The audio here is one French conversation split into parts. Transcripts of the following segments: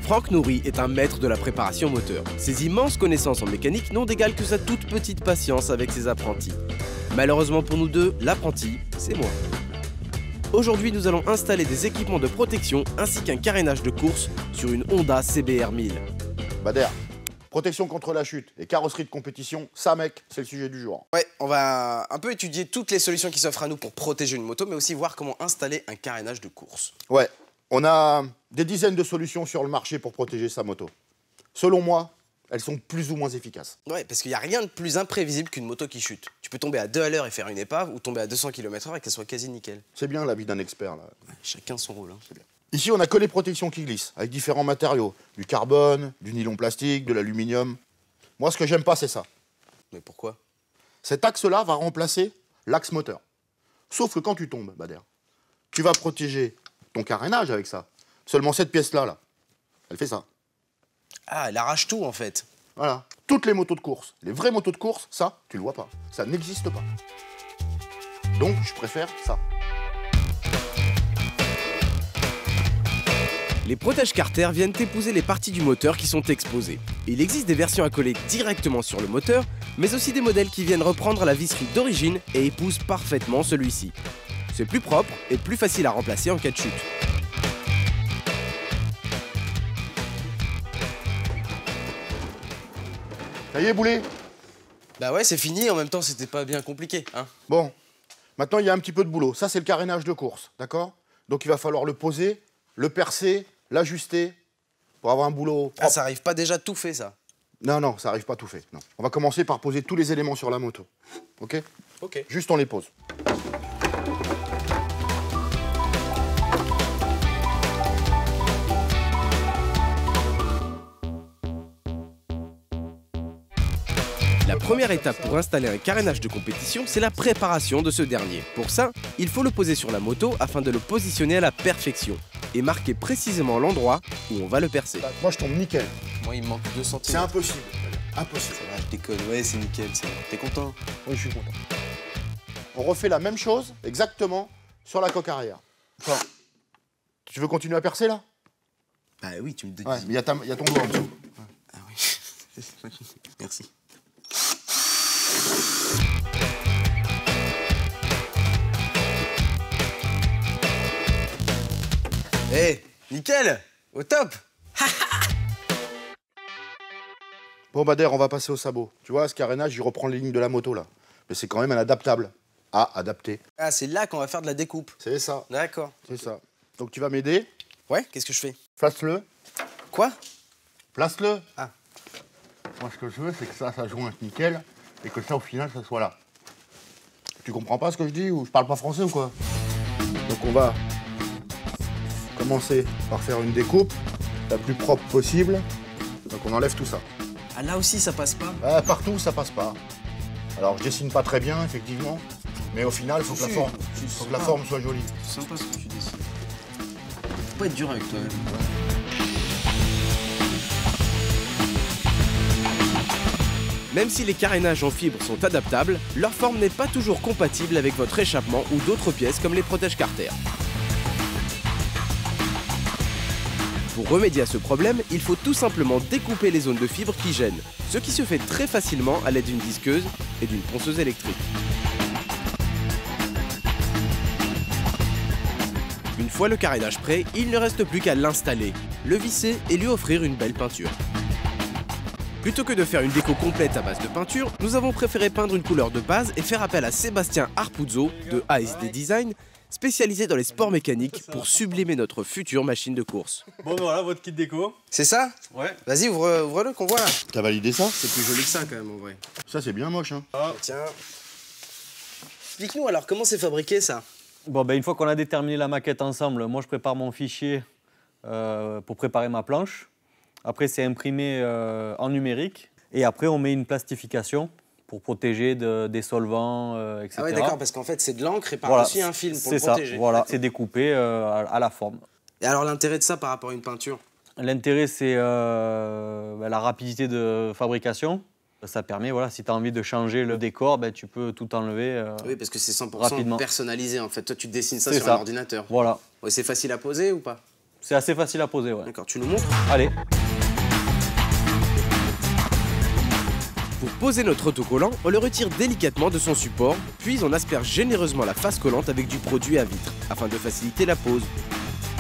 Franck Nourri est un maître de la préparation moteur. Ses immenses connaissances en mécanique n'ont d'égal que sa toute petite patience avec ses apprentis. Malheureusement pour nous deux, l'apprenti, c'est moi. Aujourd'hui, nous allons installer des équipements de protection ainsi qu'un carénage de course sur une Honda CBR 1000. Bader, protection contre la chute et carrosserie de compétition, ça mec, c'est le sujet du jour. Ouais, on va un peu étudier toutes les solutions qui s'offrent à nous pour protéger une moto, mais aussi voir comment installer un carénage de course. Ouais, on a des dizaines de solutions sur le marché pour protéger sa moto. Selon moi, elles sont plus ou moins efficaces. Ouais, parce qu'il n'y a rien de plus imprévisible qu'une moto qui chute. Tu peux tomber à 2 à l'heure et faire une épave, ou tomber à 200 km/h et qu'elle soit quasi nickel. C'est bien la vie d'un expert, là. Ouais, chacun son rôle, hein. C'est bien. Ici, on a que les protections qui glissent, avec différents matériaux. Du carbone, du nylon plastique, de l'aluminium. Moi, ce que j'aime pas, c'est ça. Mais pourquoi? Cet axe-là va remplacer l'axe moteur. Sauf que quand tu tombes, Bader, tu vas protéger ton carénage avec ça. Seulement cette pièce-là, là, elle fait ça. Ah, elle arrache tout, en fait. Voilà. Toutes les motos de course, les vraies motos de course, ça, tu le vois pas. Ça n'existe pas. Donc, je préfère ça. Les protèges Carter viennent épouser les parties du moteur qui sont exposées. Il existe des versions à coller directement sur le moteur, mais aussi des modèles qui viennent reprendre la visserie d'origine et épousent parfaitement celui-ci. C'est plus propre et plus facile à remplacer en cas de chute. Ça y est, Boulet? Bah ouais, c'est fini, en même temps, c'était pas bien compliqué, hein. Bon, maintenant, il y a un petit peu de boulot. Ça, c'est le carénage de course, d'accord? Donc, il va falloir le poser, le percer, l'ajuster pour avoir un boulot propre. Ah, ça arrive pas déjà tout fait, ça? Non, non, ça arrive pas tout fait, non. On va commencer par poser tous les éléments sur la moto, ok? Ok. Juste, on les pose. La première étape pour installer un carénage de compétition, c'est la préparation de ce dernier. Pour ça, il faut le poser sur la moto afin de le positionner à la perfection et marquer précisément l'endroit où on va le percer. Moi, je tombe nickel. Moi, il me manque 2 cm. C'est impossible. Impossible. Ah, je déconne, ouais, c'est nickel, c'est... T'es content? Oui, je suis content. On refait la même chose, exactement, sur la coque arrière. Enfin, tu veux continuer à percer, là? Bah oui, tu me dis. Ouais, mais il y a ton doigt en dessous. Ah oui. Merci. Eh, hey, nickel! Au top! Bon, Bader, on va passer au sabot. Tu vois, ce carénage, il reprend les lignes de la moto, là. Mais c'est quand même un adaptable. À adapter. Ah, c'est là qu'on va faire de la découpe. C'est ça. D'accord. C'est ça. Donc, tu vas m'aider. Ouais, qu'est-ce que je fais? Place-le. Quoi? Place-le. Ah. Moi, ce que je veux, c'est que ça jointe nickel et que ça, au final, ça soit là. Tu comprends pas ce que je dis ou je parle pas français ou quoi? Donc, on va commencer par faire une découpe la plus propre possible. Donc, on enlève tout ça. Ah, là aussi, ça passe pas? Partout, ça passe pas. Alors, je dessine pas très bien, effectivement. Mais au final, il faut que la forme soit jolie. C'est sympa ce que tu dessines. Faut pas être dur avec toi-même. Même si les carénages en fibre sont adaptables, leur forme n'est pas toujours compatible avec votre échappement ou d'autres pièces comme les protèges Carter. Pour remédier à ce problème, il faut tout simplement découper les zones de fibre qui gênent, ce qui se fait très facilement à l'aide d'une disqueuse et d'une ponceuse électrique. Une fois le carénage prêt, il ne reste plus qu'à l'installer, le visser et lui offrir une belle peinture. Plutôt que de faire une déco complète à base de peinture, nous avons préféré peindre une couleur de base et faire appel à Sébastien Arpuzzo de ASD Design, spécialisé dans les sports mécaniques pour sublimer notre future machine de course. Bon, voilà votre kit déco. C'est ça? Ouais. Vas-y, ouvre-le qu'on voit là. T'as validé ça? C'est plus joli que ça quand même en vrai. Ça, c'est bien moche, hein. Tiens. Explique-nous alors, comment c'est fabriqué ça? Bon, ben, une fois qu'on a déterminé la maquette ensemble, moi je prépare mon fichier pour préparer ma planche. Après, c'est imprimé en numérique. Et après, on met une plastification pour protéger des solvants, etc. Ah ouais, d'accord, parce qu'en fait, c'est de l'encre et Voilà, par-dessus un film pour le c'est ça, protéger. voilà, c'est découpé à la forme. Et alors, l'intérêt de ça par rapport à une peinture? L'intérêt, c'est la rapidité de fabrication. Ça permet, voilà, si tu as envie de changer le décor, ben, tu peux tout enlever Oui, parce que c'est 100% rapidement. personnalisé en fait. Toi, tu dessines ça C'est sur ça. un ordinateur. Voilà. Ouais, c'est facile à poser ou pas? C'est assez facile à poser, ouais. D'accord, tu nous montres? Allez. Pour poser notre autocollant, on le retire délicatement de son support, puis on asperge généreusement la face collante avec du produit à vitre, afin de faciliter la pose.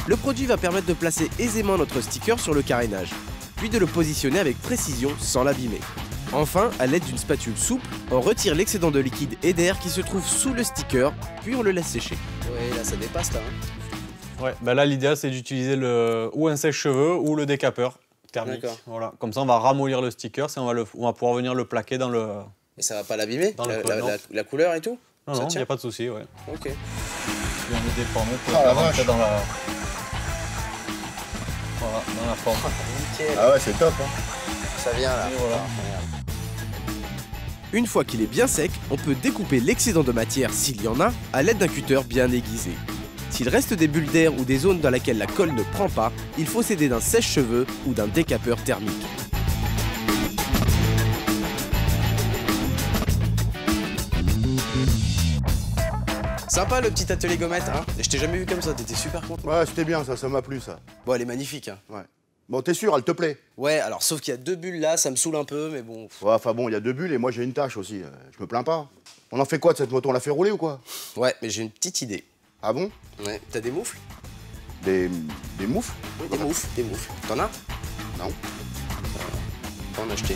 Le produit va permettre de placer aisément notre sticker sur le carénage, puis de le positionner avec précision sans l'abîmer. Enfin, à l'aide d'une spatule souple, on retire l'excédent de liquide et d'air qui se trouve sous le sticker, puis on le laisse sécher. Ouais, là ça dépasse là. Ouais, bah là l'idéal c'est d'utiliser ou un sèche-cheveux ou le décapeur thermique. D'accord. Voilà. Comme ça on va ramollir le sticker et on va pouvoir venir le plaquer dans le... Et ça va pas l'abîmer? Dans le code, non. La couleur et tout? Non, Ça non, il tient? n'y a pas de souci, ouais. Ok. Je viens de déformer pour Ah, la rentrer vache. dans la... Voilà, dans la forme. Nickel. Ah ouais, c'est top. Hein. Ça vient là. Et voilà. Une fois qu'il est bien sec, on peut découper l'excédent de matière, s'il y en a, à l'aide d'un cutter bien aiguisé. S'il reste des bulles d'air ou des zones dans lesquelles la colle ne prend pas, il faut s'aider d'un sèche-cheveux ou d'un décapeur thermique. Sympa le petit atelier gommette, hein? Je t'ai jamais vu comme ça, t'étais super content. Ouais, c'était bien ça m'a plu ça. Bon, elle est magnifique, hein. Ouais. Bon, t'es sûr, elle te plaît? Ouais, alors sauf qu'il y a 2 bulles là, ça me saoule un peu, mais bon. Ouais, enfin bon, il y a 2 bulles et moi j'ai une tâche aussi. Je me plains pas. On en fait quoi de cette moto? On la fait rouler ou quoi? Ouais, mais j'ai une petite idée. Ah bon? Ouais, t'as des moufles? Des moufles? Oui, des moufles. T'en as? Non. Pas en acheter.